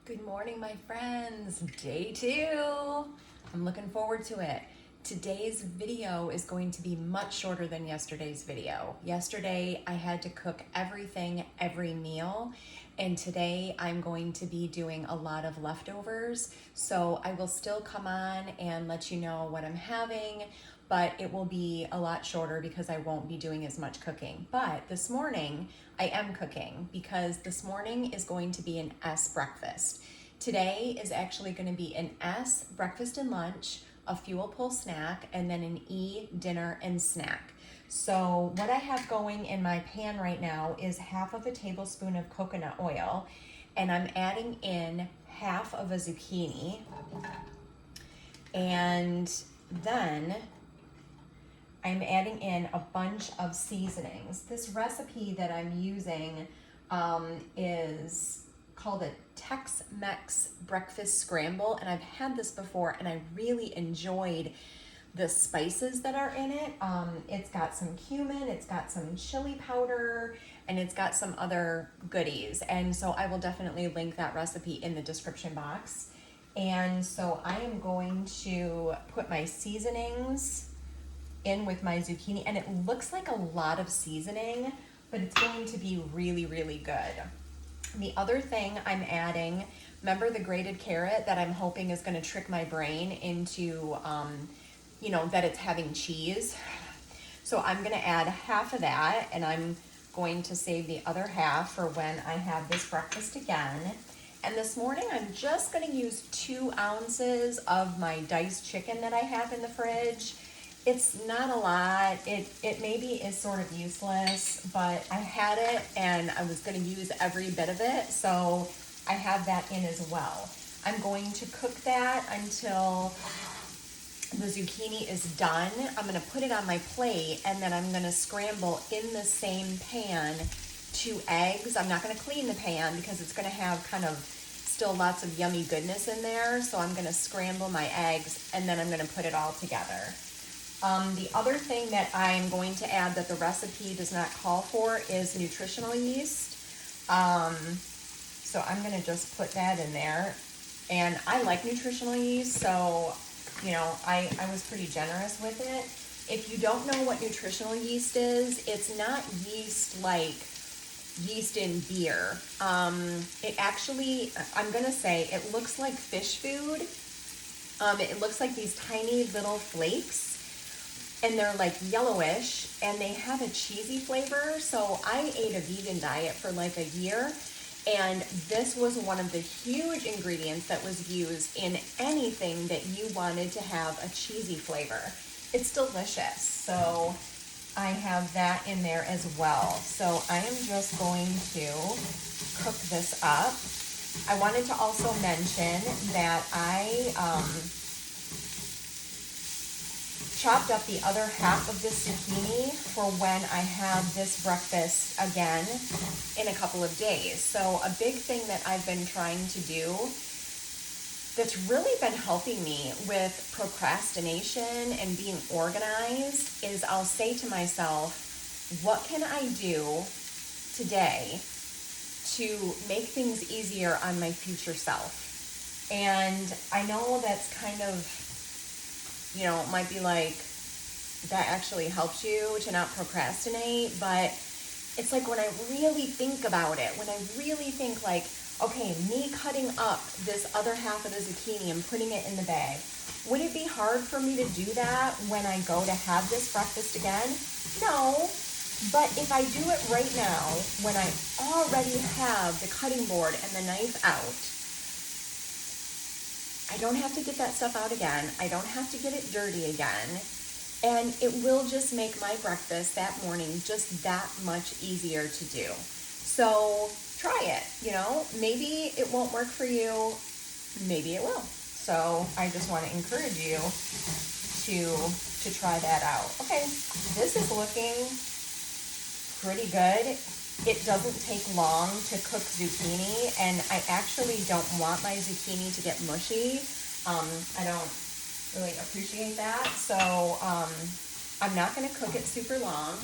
Good morning, my friends. Day 2. I'm looking forward to it. Today's video is going to be much shorter than yesterday's video. Yesterday, I had to cook everything, every meal, and today I'm going to be doing a lot of leftovers. So I will still come on and let you know what I'm having, but it will be a lot shorter because I won't be doing as much cooking. But this morning, I am cooking because this morning is going to be an S breakfast. Today is actually going to be an S breakfast and lunch, a fuel pull snack, and then an E dinner and snack. So what I have going in my pan right now is half of a tablespoon of coconut oil, and I'm adding in half of a zucchini, and then I'm adding in a bunch of seasonings. This recipe that I'm using is called a Tex-Mex breakfast scramble, and I've had this before and I really enjoyed the spices that are in it. It's got some cumin, it's got some chili powder, and it's got some other goodies, and so I will definitely link that recipe in the description box. And so I am going to put my seasonings in with my zucchini, and it looks like a lot of seasoning, but it's going to be really, really good. The other thing I'm adding, remember the grated carrot that I'm hoping is going to trick my brain into, that it's having cheese. So I'm going to add half of that, and I'm going to save the other half for when I have this breakfast again. And this morning, I'm just going to use 2 ounces of my diced chicken that I have in the fridge. It's not a lot. It maybe is sort of useless, but I had it and I was going to use every bit of it, so I have that in as well. I'm going to cook that until the zucchini is done. I'm going to put it on my plate, and then I'm going to scramble in the same pan 2 eggs. I'm not going to clean the pan because it's going to have kind of still lots of yummy goodness in there, so I'm going to scramble my eggs, and then I'm going to put it all together. The other thing that I'm going to add that the recipe does not call for is nutritional yeast. So I'm going to just put that in there. And I like nutritional yeast, so, I was pretty generous with it. If you don't know what nutritional yeast is, it's not yeast like yeast in beer. It actually, I'm going to say, it looks like fish food. It looks like these tiny little flakes, and they're like yellowish, and they have a cheesy flavor. So I ate a vegan diet for like a year, and this was one of the huge ingredients that was used in anything that you wanted to have a cheesy flavor. It's delicious. So I have that in there as well. So I am just going to cook this up. I wanted to also mention that I chopped up the other half of this zucchini for when I have this breakfast again in a couple of days. So a big thing that I've been trying to do that's really been helping me with procrastination and being organized is I'll say to myself, what can I do today to make things easier on my future self? And I know that's kind of, might be like, that actually helps you to not procrastinate, but it's like when I really think about it, when I really think like, okay, me cutting up this other half of the zucchini and putting it in the bag, would it be hard for me to do that when I go to have this breakfast again? No, but if I do it right now, when I already have the cutting board and the knife out, I don't have to get that stuff out again. I don't have to get it dirty again. And it will just make my breakfast that morning just that much easier to do. So try it, Maybe it won't work for you. Maybe it will. So I just want to encourage you to try that out. Okay, this is looking pretty good. It doesn't take long to cook zucchini, and I actually don't want my zucchini to get mushy. I don't really appreciate that, so I'm not going to cook it super long.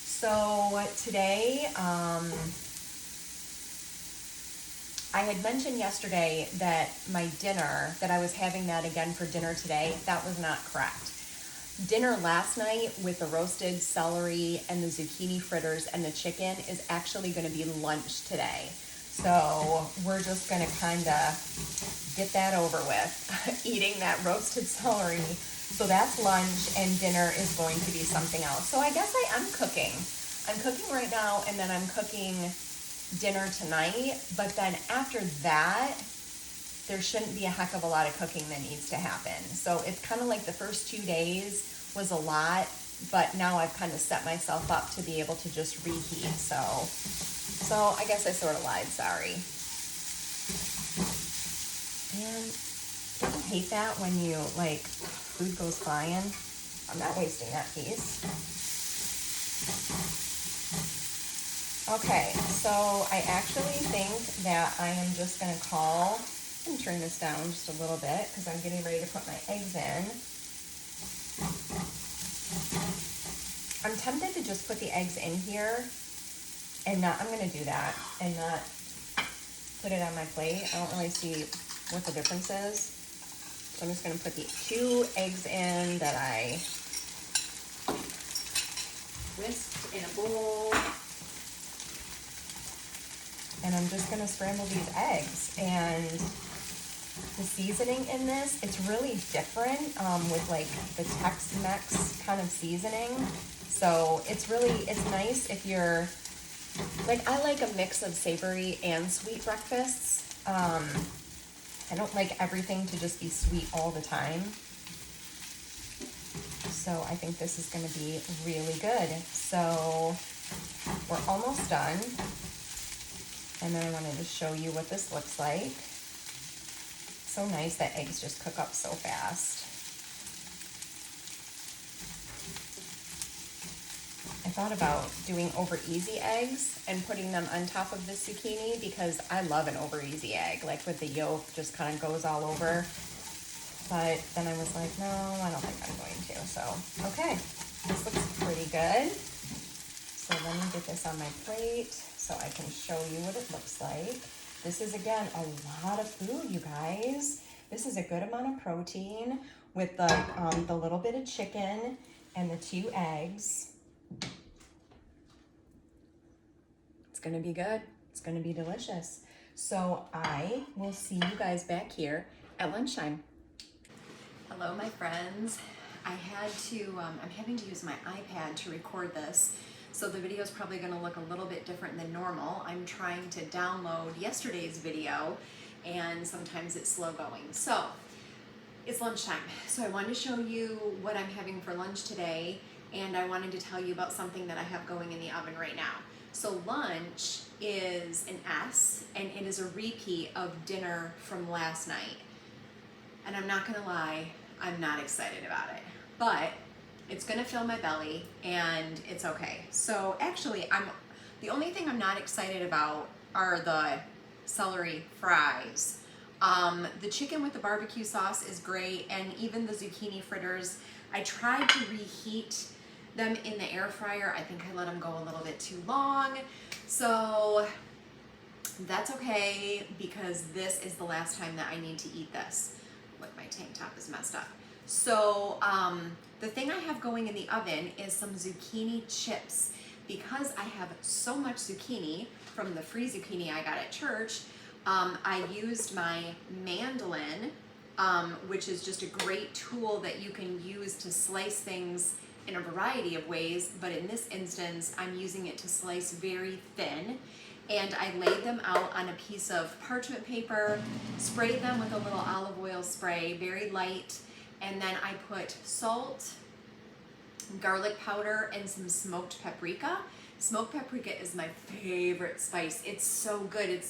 So today I had mentioned yesterday that my dinner, that I was having that again for dinner today. That was not correct. Dinner last night with the roasted celery and the zucchini fritters and the chicken is actually going to be lunch today. So we're just going to kind of get that over with, eating that roasted celery. So that's lunch, and dinner is going to be something else. So I guess I am cooking. I'm cooking right now, and then I'm cooking dinner tonight. But then after that, there shouldn't be a heck of a lot of cooking that needs to happen. So it's kind of like the first 2 days was a lot, but now I've kind of set myself up to be able to just reheat. So I guess I sort of lied, sorry. And don't you hate that when you, like, food goes flying? I'm not wasting that piece. Okay, so I actually think that I am just gonna I'm gonna turn this down just a little bit because I'm getting ready to put my eggs in. I'm tempted to just put the eggs in here and I'm gonna do that and not put it on my plate. I don't really see what the difference is. So I'm just gonna put the 2 eggs in that I whisked in a bowl. And I'm just gonna scramble these eggs. And the seasoning in this, it's really different with like the Tex-Mex kind of seasoning. So it's nice if you're, like, I like a mix of savory and sweet breakfasts. I don't like everything to just be sweet all the time. So I think this is gonna be really good. So we're almost done. And then I wanted to show you what this looks like. So nice that eggs just cook up so fast. I thought about doing over easy eggs and putting them on top of the zucchini because I love an over easy egg, like with the yolk just kind of goes all over. But then I was like, no, I don't think I'm going to. So, okay, this looks pretty good. So let me get this on my plate so I can show you what it looks like. This is, again, a lot of food, you guys. This is a good amount of protein with the little bit of chicken and the 2 eggs. It's gonna be good. It's gonna be delicious. So I will see you guys back here at lunchtime. Hello, my friends. I'm having to use my iPad to record this. So the video is probably going to look a little bit different than normal. I'm trying to download yesterday's video and sometimes it's slow going. So it's lunchtime. So I wanted to show you what I'm having for lunch today, and I wanted to tell you about something that I have going in the oven right now. So lunch is an S, and it is a repeat of dinner from last night. And I'm not gonna lie, I'm not excited about it, but it's gonna fill my belly and it's okay. So actually, the only thing I'm not excited about are the celery fries. The chicken with the barbecue sauce is great, and even the zucchini fritters, I tried to reheat them in the air fryer. I think I let them go a little bit too long. So that's okay because this is the last time that I need to eat this. Look, my tank top is messed up. So the thing I have going in the oven is some zucchini chips. Because I have so much zucchini from the free zucchini I got at church, I used my mandolin, which is just a great tool that you can use to slice things in a variety of ways, but in this instance, I'm using it to slice very thin. And I laid them out on a piece of parchment paper, sprayed them with a little olive oil spray, very light, and then I put salt, garlic powder, and some smoked paprika. Smoked paprika is my favorite spice. It's so good.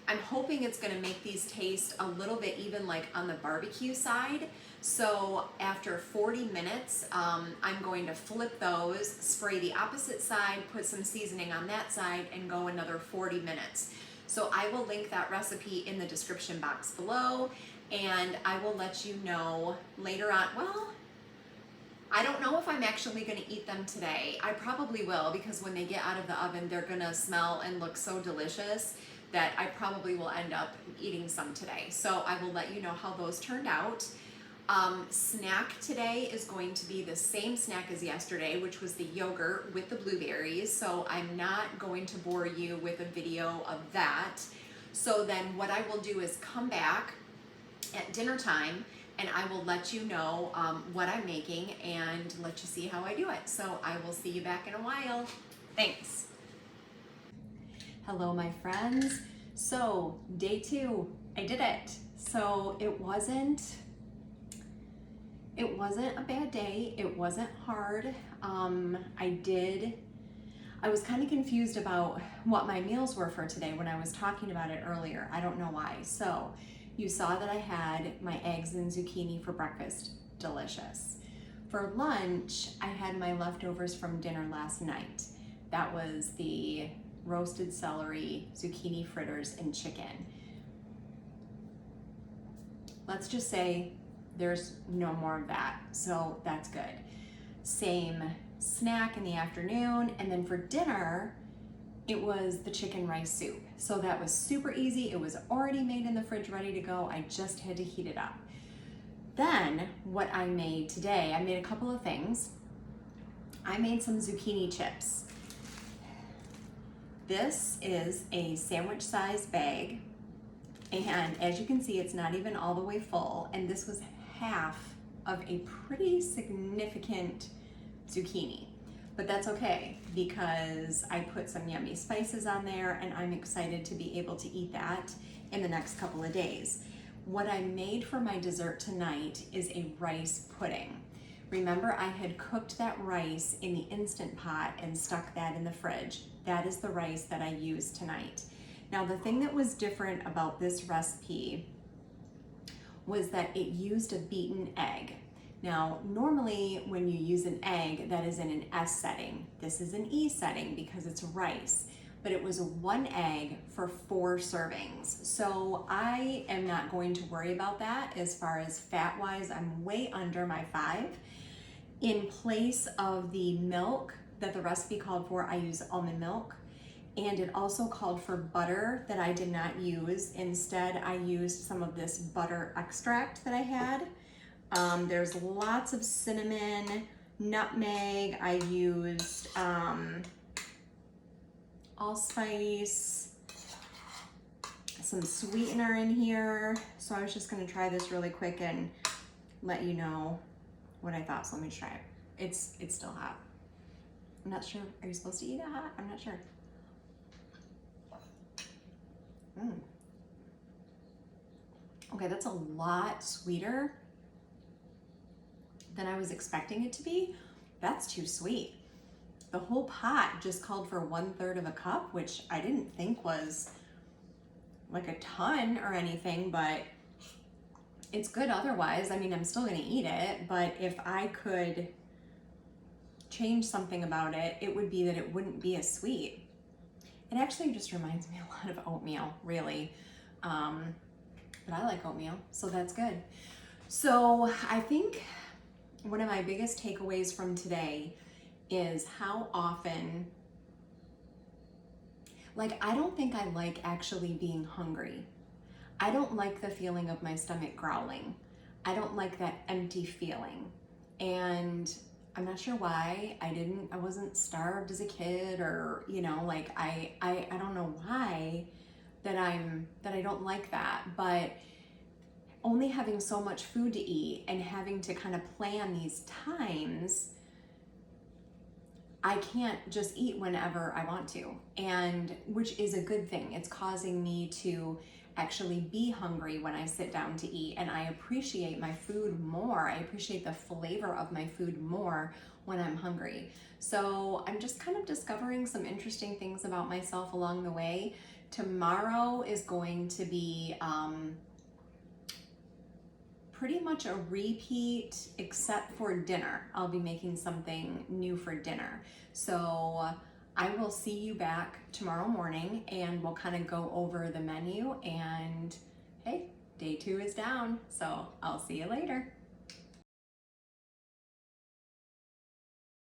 I'm hoping it's gonna make these taste a little bit even like on the barbecue side. So after 40 minutes, I'm going to flip those, spray the opposite side, put some seasoning on that side, and go another 40 minutes. So I will link that recipe in the description box below, and I will let you know later on. Well, I don't know if I'm actually gonna eat them today. I probably will, because when they get out of the oven, they're gonna smell and look so delicious that I probably will end up eating some today. So I will let you know how those turned out. Snack today is going to be the same snack as yesterday, which was the yogurt with the blueberries. So I'm not going to bore you with a video of that. So then what I will do is come back at dinner time and I will let you know what I'm making and let you see how I do it. So I will see you back in a while. Thanks. Hello, my friends. So day 2, I did it. So it wasn't a bad day. It wasn't hard. I was kind of confused about what my meals were for today when I was talking about it earlier. I don't know why. So you saw that I had my eggs and zucchini for breakfast. Delicious. For lunch, I had my leftovers from dinner last night. That was the roasted celery, zucchini fritters, and chicken. Let's just say there's no more of that, so that's good. Same snack in the afternoon, and then for dinner, it was the chicken rice soup. So that was super easy. It was already made in the fridge, ready to go. I just had to heat it up. Then what I made today, I made a couple of things. I made some zucchini chips. This is a sandwich size bag, and as you can see, it's not even all the way full, and this was half of a pretty significant zucchini. But that's okay because I put some yummy spices on there and I'm excited to be able to eat that in the next couple of days. What I made for my dessert tonight is a rice pudding. Remember, I had cooked that rice in the Instant Pot and stuck that in the fridge. That is the rice that I used tonight. Now, the thing that was different about this recipe was that it used a beaten egg. Now, normally when you use an egg, that is in an S setting. This is an E setting because it's rice, but it was 1 egg for 4 servings. So I am not going to worry about that as far as fat-wise. I'm way under my 5. In place of the milk that the recipe called for, I use almond milk. And it also called for butter that I did not use. Instead, I used some of this butter extract that I had. There's lots of cinnamon, nutmeg. I used allspice, some sweetener in here. So I was just gonna try this really quick and let you know what I thought. So let me try it. It's still hot. I'm not sure. Are you supposed to eat it hot? I'm not sure. Okay, that's a lot sweeter than I was expecting it to be. That's too sweet. The whole pot just called for 1/3 of a cup, which I didn't think was like a ton or anything, but it's good otherwise. I mean, I'm still gonna eat it, but if I could change something about it, it would be that it wouldn't be as sweet. It actually just reminds me a lot of oatmeal, really. But I like oatmeal, so that's good. So I think one of my biggest takeaways from today is how often, like, I don't think I like actually being hungry. I don't like the feeling of my stomach growling. I don't like that empty feeling. And I'm not sure why. I wasn't starved as a kid, or, you know, like I don't know why that I don't like that, but only having so much food to eat and having to kind of plan these times, I can't just eat whenever I want to, and which is a good thing. It's causing me to actually be hungry when I sit down to eat, and I appreciate my food more. I appreciate the flavor of my food more when I'm hungry. So I'm just kind of discovering some interesting things about myself along the way. Tomorrow is going to be pretty much a repeat except for dinner. I'll be making something new for dinner. So I will see you back tomorrow morning and we'll kind of go over the menu, and hey, day 2 is down. So I'll see you later.